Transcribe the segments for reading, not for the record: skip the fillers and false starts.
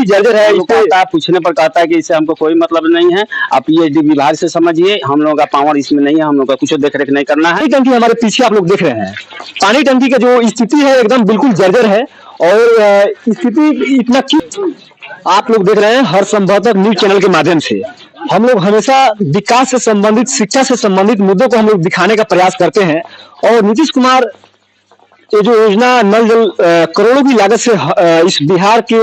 जर्जर है, पूछने पर कहता है कि इससे हमको कोई मतलब नहीं है, आप पीएचडी विभाग से समझिए, हम लोगों का पावर इसमें नहीं है, हम लोग का कुछ देख रेख नहीं करना है। टंकी हमारे पीछे आप लोग देख रहे हैं, पानी टंकी का जो स्थिति है एकदम बिल्कुल जर्जर है। और स्थिति इतना क्यों, आप लोग देख रहे हैं हर संभवतः न्यूज चैनल के माध्यम से हम लोग हमेशा विकास से संबंधित, शिक्षा से संबंधित मुद्दों को हम लोग दिखाने का प्रयास करते हैं। और नीतीश कुमार ये जो योजना नल जल करोड़ों की लागत से इस बिहार के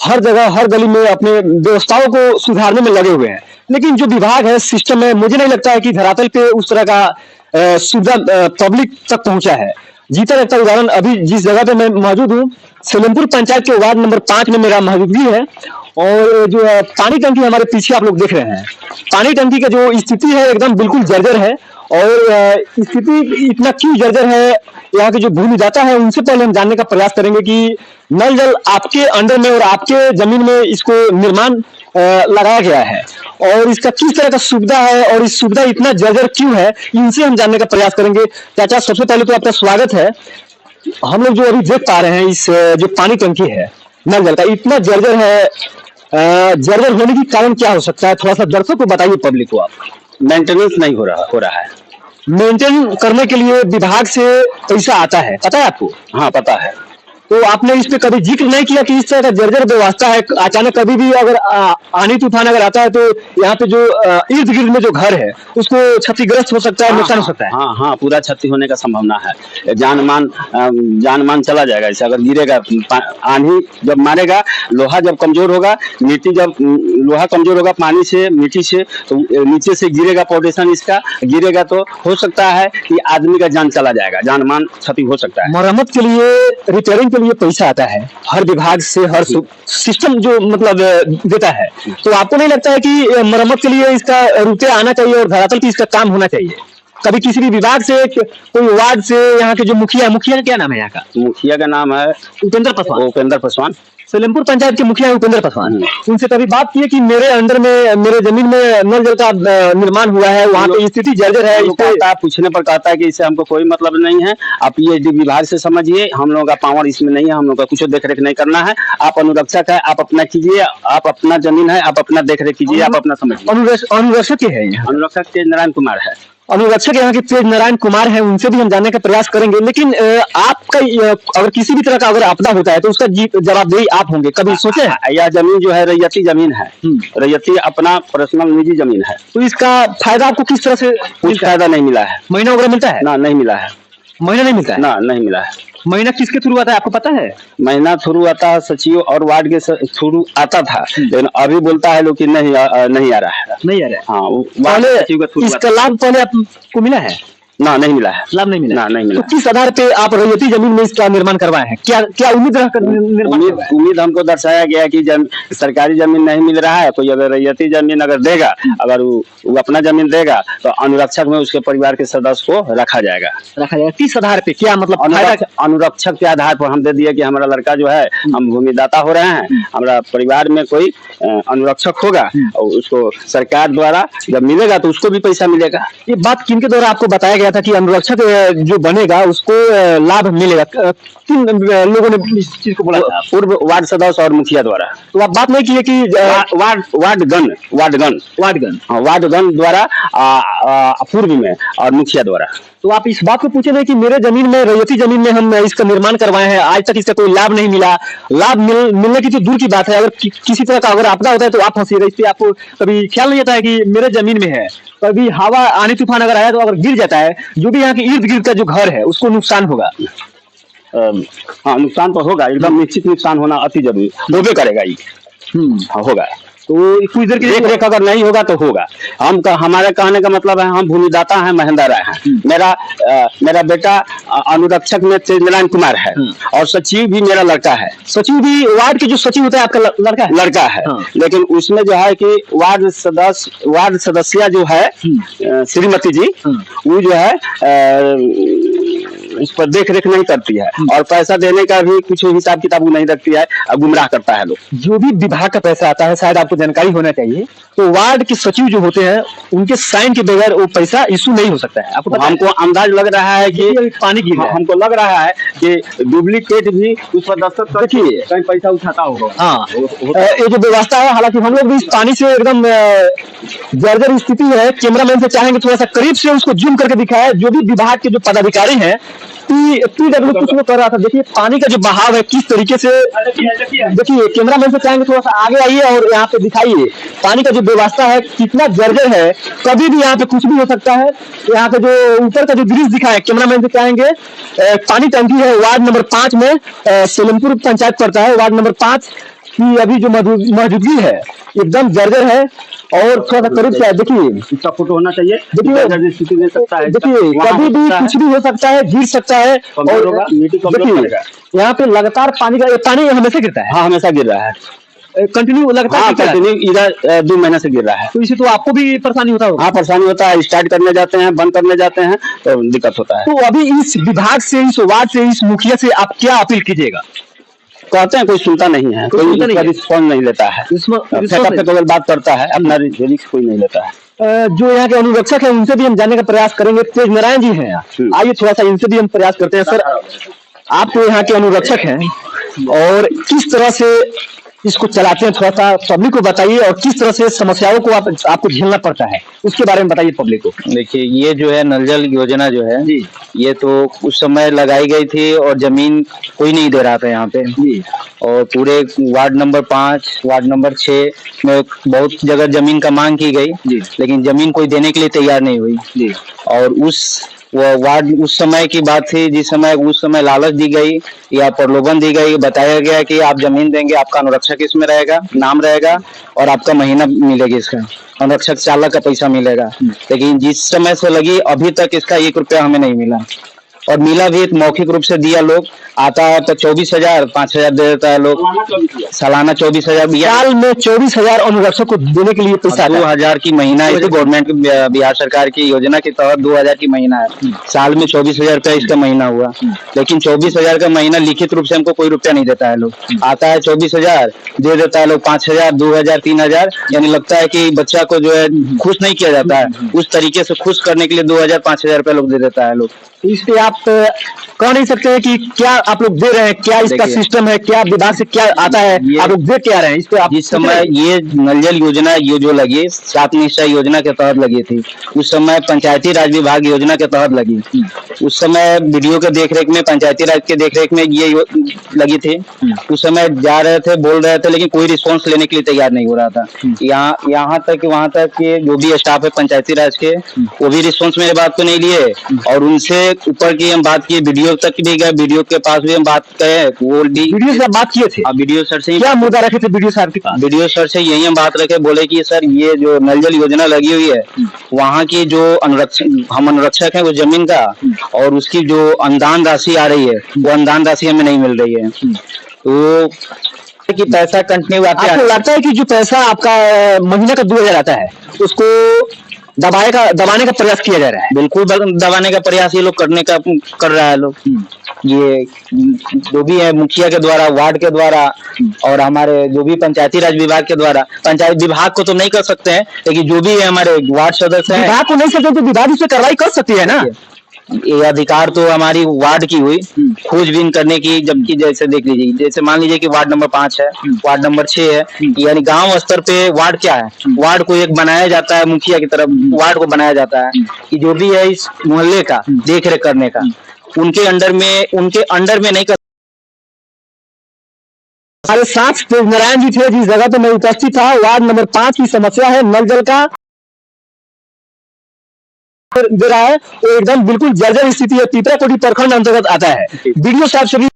हर जगह हर गली में अपने व्यवस्थाओं को सुधारने में लगे हुए हैं, लेकिन जो विभाग है, सिस्टम है, मुझे नहीं लगता है कि धरातल पे उस तरह का सुविधा पब्लिक तक पहुंचा है। जीता रहता उदाहरण, अभी जिस जगह पे मैं मौजूद हूँ, सेलमपुर पंचायत के वार्ड नंबर 5 में मेरा मौजूदगी है। और जो पानी टंकी हमारे पीछे आप लोग देख रहे हैं, पानी टंकी का जो स्थिति है एकदम बिल्कुल जर्जर है। और स्थिति इतना क्यों जर्जर है, यहाँ के जो भूमिदाता है उनसे पहले हम जानने का प्रयास करेंगे कि नल जल आपके अंडर में और आपके जमीन में इसको निर्माण लगाया गया है और इसका किस तरह का सुविधा है और इस सुविधा इतना जर्जर क्यों है, इनसे हम जानने का प्रयास करेंगे। चाचा, सबसे पहले तो आपका स्वागत है। हम लोग जो अभी देख पा रहे हैं, इस जो पानी टंकी है नल जल का इतना जर्जर है, जर्जर होने की कारण क्या हो सकता है, थोड़ा सा दर्शकों को बताइए, पब्लिक को। आप मेंटेनेंस नहीं हो रहा है। मेंटेन करने के लिए विभाग से पैसा आता है, पता है आपको? हाँ, पता है। तो आपने इस पे कभी जिक्र नहीं किया कि इस तरह का जर्जर व्यवस्था है, अचानक कभी भी अगर आंधी तूफान अगर आता है तो यहाँ पे जो इर्द गिर्द में जो घर है उसको क्षतिग्रस्त हो सकता है, नुकसान हो सकता है? हाँ, पूरा क्षति होने का संभावना है। जान मान चला जाएगा इसे अगर गिरेगा। आंधी जब मारेगा, लोहा जब कमजोर होगा, मिट्टी जब लोहा कमजोर होगा पानी से, मिट्टी से, तो नीचे से गिरेगा, फाउंडेशन इसका गिरेगा तो हो सकता है कि आदमी का जान चला जाएगा, जान मान क्षति हो सकता है। मरम्मत के लिए, रिपेयरिंग लिए पैसा आता है हर विभाग से, हर सिस्टम जो मतलब देता है, तो आपको नहीं लगता है कि मरम्मत के लिए इसका रुपया आना चाहिए और धरातल की इसका काम होना चाहिए? कभी किसी भी विभाग से, कोई वार्ड से, यहाँ के जो मुखिया का क्या नाम है? यहाँ का मुखिया का नाम है उपेंद्र पासवान। सेलमपुर पंचायत के मुखिया उपेंद्र पासवान, उनसे कभी बात की है कि मेरे अंडर में, मेरे जमीन में नल जल का निर्माण हुआ है, वहाँ पे स्थिति जर्जर है? पूछने पर कहता है कि इससे हमको कोई मतलब नहीं है, आप पीएचडी विभाग से समझिए, हम लोगों का पावर इसमें नहीं है, हम लोग का कुछ देख रेख नहीं करना है। आप अनुरक्षक है, आप अपना कीजिए, आप अपना जमीन है, आप अपना देख रेख कीजिए, आप अपना समझिए। अनुरक्षक है, अनुरक्षक तेज नारायण कुमार है। अनुरक्षक यहाँ के तेज नारायण कुमार है, उनसे भी हम जानने का प्रयास करेंगे। लेकिन आपका अगर किसी भी तरह का अगर आपदा होता है तो उसका जवाबदेही आप होंगे, कभी सोचे? यह जमीन जो है रैयती जमीन है, रैयती अपना पर्सनल निजी जमीन है, तो इसका फायदा आपको किस तरह से? कुछ फायदा नहीं मिला है। महीना वगैरह मिलता है? ना, नहीं मिला है। महीना नहीं मिलता है? ना, नहीं मिला है। महीना किसके थ्रू आता है, आपको पता है? महीना थ्रू आता है सचिव और वार्ड के थ्रू आता था, लेकिन अभी बोलता है लोग कि नहीं आ रहा है। नहीं आ रहा है। हाँ, पहले इसका लाभ पहले आपको मिला है? ना, नहीं मिला है। लाभ नहीं मिला? ना, नहीं मिला। तो किस आधार पे आप रैयती जमीन में इसका निर्माण करवाए हैं? क्या उम्मीद रखकर निर्माण? उम्मीद हमको दर्शाया गया कि सरकारी जमीन नहीं मिल रहा है, कोई अगर रैयती जमीन अगर देगा, अगर वो अपना जमीन देगा तो अनुरक्षक में उसके परिवार के सदस्य को रखा जाएगा। किस आधार पे, क्या मतलब? अनुरक्षक के आधार पर हम दे दिए कि हमारा लड़का जो है, हम भूमिदाता हो रहे हैं, हमारा परिवार में कोई अनुरक्षक होगा और उसको सरकार द्वारा जब मिलेगा तो उसको भी पैसा मिलेगा। ये बात किनके द्वारा आपको बताया गया था कि अनुरक्षक जो बनेगा उसको लाभ मिलेगा? किन लोगों ने इस चीज को बोला था? पूर्व वार्ड सदस्य और मुखिया द्वारा। तो आप बात नहीं की है कि वार्डगण द्वारा पूर्व में और मुखिया द्वारा? तो आप इस बात को पूछे नहीं कि मेरे जमीन में, रैयती जमीन में हम इसका निर्माण करवाए हैं, आज तक इसका कोई लाभ नहीं मिला? लाभ मिलने की तो दूर की बात है, अगर किसी तरह का अगर आपदा होता है तो आप फंसिएगा। इस पे आपको कभी ख्याल नहीं आता है कि मेरे जमीन में है, कभी हवा आनी तूफान अगर आया तो अगर गिर जाता है, जो भी यहाँ के इर्द गिर्द का जो घर है उसको नुकसान होगा? हाँ, नुकसान तो होगा, एकदम निश्चित नुकसान होना अति जरूरी होबे करेगा ये। हाँ, होगा। तो कुछ देर की देख रेख अगर नहीं होगा तो होगा। हमारे कहने का मतलब है, हम भूमिदाता हैं, महेंद्र राय हैं। मेरा बेटा अनुरक्षक में तेज नारायण कुमार है और सचिव भी मेरा लड़का है। सचिव भी वार्ड के जो सचिव होता है आपका लड़का है। लेकिन उसमें जो है कि वार्ड सदस्य जो है श्रीमती जी, वो जो है इस पर देख रेख नहीं करती है, और पैसा देने का भी कुछ हिसाब किताब नहीं रखती है, और गुमराह करता है लोग। जो भी विभाग का पैसा आता है, शायद आपको जानकारी होना चाहिए, तो वार्ड के सचिव जो होते हैं उनके साइन के बगैर वो पैसा इशू नहीं हो सकता है। आपको हमको अंदाज लग रहा है कि पानी गिर रहा है। हमको लग रहा है कि डुप्लीकेट भी उस पर दस्तखत करके कहीं पैसा उठाता होगा। हाँ, ये जो व्यवस्था है, हालांकि हम लोग भी इस पानी से एकदम जर्जर स्थिति है। कैमरामैन से चाहेंगे थोड़ा सा करीब से उसको जूम करके दिखाया। जो भी विभाग के जो पदाधिकारी हैं, पीडब्ल्यू कुछ लोग कर रहा था। देखिए पानी का जो बहाव है किस तरीके से, देखिए कैमरामैन से चाहेंगे थोड़ा सा आगे आइए और यहाँ पे दिखाइए पानी का जो व्यवस्था है कितना जर्जर है। कभी भी यहाँ पे कुछ भी हो सकता है। यहाँ पे जो ऊपर का जो दृश्य दिखा है, कैमरामैन से चाहेंगे, पानी टंकी है वार्ड नंबर 5 में, सेलमपुर पंचायत पड़ता है। वार्ड नंबर 5 की अभी जो मौजूदगी है एकदम जर्जर है। और थोड़ा सा करीब से देखिए, इसका फोटो होना चाहिए। देखिए स्थिति दे सकता है, देखिए कभी भी कुछ भी हो सकता है, गिर सकता है। और देखिए यहाँ पे लगातार पानी हमेशा गिरता है। हाँ, हमेशा गिर रहा है, कंटिन्यू लगातार। हाँ, कंटिन्यू इधर 2 महीने से गिर रहा है। तो इसे तो आपको भी परेशानी होता होगा। हाँ, परेशानी होता है। स्टार्ट करने जाते हैं, बंद करने जाते हैं तो दिक्कत होता है। तो अभी इस विभाग से, इस वार्ड से, इस मुखिया से आप क्या अपील कीजिएगा? कहते हैं कोई सुनता नहीं है, कोई रिस्पॉन्स नहीं लेता है, फेंका बात करता है, अपना रिस्क कोई नहीं लेता है। जो यहाँ के अनुरक्षक हैं उनसे भी हम जानने का प्रयास करेंगे। तेज नारायण जी हैं, आइए थोड़ा सा इनसे भी हम प्रयास करते हैं। सर, आप तो यहाँ के अनुरक्षक हैं और किस तरह से इसको चलाते हैं, थोड़ा सा पब्लिक को बताइए। और किस तरह से समस्याओं को आपको झेलना पड़ता है, उसके बारे में बताइए पब्लिक को। देखिए, ये जो है नल जल योजना जो है जी, ये तो उस समय लगाई गई थी और जमीन कोई नहीं दे रहा था यहाँ पे जी। और पूरे वार्ड नंबर 5, वार्ड नंबर 6 में बहुत जगह जमीन का मांग की गई जी, लेकिन जमीन कोई देने के लिए तैयार नहीं हुई जी। और वो वार्ड उस समय की बात थी, जिस समय उस समय लालच दी गई या प्रलोभन दी गई, बताया गया कि आप जमीन देंगे, आपका अनुरक्षक इसमें रहेगा, नाम रहेगा और आपका महीना मिलेगा, इसका अनुरक्षक चालक का पैसा मिलेगा। लेकिन जिस समय से लगी अभी तक इसका 1 रुपया हमें नहीं मिला। और मिला भी मौखिक रूप से दिया, लोग आता है तो 24,000 5,000 दे देता है लोग, सालाना 24,000। साल में 24,000 अनुरक्षक को देने के लिए पैसा 2,000 की महीना है। गवर्नमेंट बिहार सरकार की योजना के तहत 2,000 की महीना है। साल में 24,000 रुपया इसका महीना हुआ। लेकिन 24,000 का महीना लिखित रूप से हमको कोई रुपया नहीं देता है। लोग आता है 24,000 दे देता है, लोग 5,000 2,000 3,000, यानी लगता है कि बच्चा को जो है खुश नहीं किया जाता है। उस तरीके से खुश करने के लिए 2,000 5,000 रुपया लोग दे देता है। लोग इस पे आप कह नहीं सकते हैं कि क्या आप लोग दे रहे हैं, क्या इसका सिस्टम है, क्या विभाग से क्या आता है, आप लोग दे क्या रहे हैं? इस पे आप जिस समय ये नल जल योजना ये जो लगी, सात निश्चय योजना के तहत लगी थी, उस समय पंचायती राज विभाग योजना के तहत लगी। उस समय वीडियो के देखरेख में, पंचायती राज के देखरेख में ये लगी थी। उस समय जा रहे थे, बोल रहे थे, लेकिन कोई रिस्पॉन्स लेने के लिए तैयार नहीं हो रहा था। यहाँ तक वहां तक के जो भी स्टाफ है पंचायती राज के, वो भी रिस्पॉन्स मेरे बात को नहीं लिए। और उनसे ऊपर की हम बात की, वीडियो तक भी गए, वीडियो के पास भी हम बात कहे, वो वीडियो से बात किए थे। वीडियो सर से क्या मुद्दा रखे थे वीडियो सर के पास? वीडियो सर से यही हम बात रखे, बोले कि सर ये जो नल जल योजना लगी हुई है, वहाँ की जो हम अनुरक्षक है वो जमीन का, और उसकी जो अनुदान राशि आ रही है वो अनुदान राशि हमें नहीं मिल रही है। तो कि पैसा कंटिन्यू आता है। आपको लगता है कि जो पैसा आपका महीने का 2,000 आता है उसको दबाने का प्रयास किया जा रहा है? बिल्कुल दबाने का प्रयास ये लोग कर रहा है लोग। ये जो भी है मुखिया के द्वारा, वार्ड के द्वारा, और हमारे जो भी पंचायती राज विभाग के द्वारा, पंचायत विभाग को तो नहीं कर सकते हैं, लेकिन जो भी है हमारे वार्ड सदस्य हैं, विभाग को नहीं सकते तो विभाग इस पे कार्रवाई कर सकती है ना। ये अधिकार तो हमारी वार्ड की हुई खोजबीन करने की। जबकि जैसे देख लीजिए, जैसे मान लीजिए कि वार्ड नंबर 5 है, वार्ड नंबर 6 है, यानी गांव स्तर पे वार्ड क्या है, वार्ड को एक बनाया जाता है, मुखिया की तरफ वार्ड को बनाया जाता है कि जो भी है इस मोहल्ले का देख रेख करने का, उनके अंडर में नहीं कर। हमारे साथ तेज नारायण जी थे, जिस जगह पे मैं उपस्थित था। वार्ड नंबर 5 की समस्या है नल जल का दे रहा है, वो एकदम बिल्कुल जर्जर स्थिति है। पीपराकोटी प्रखंड अंतर्गत आता है। वीडियो साहब से भी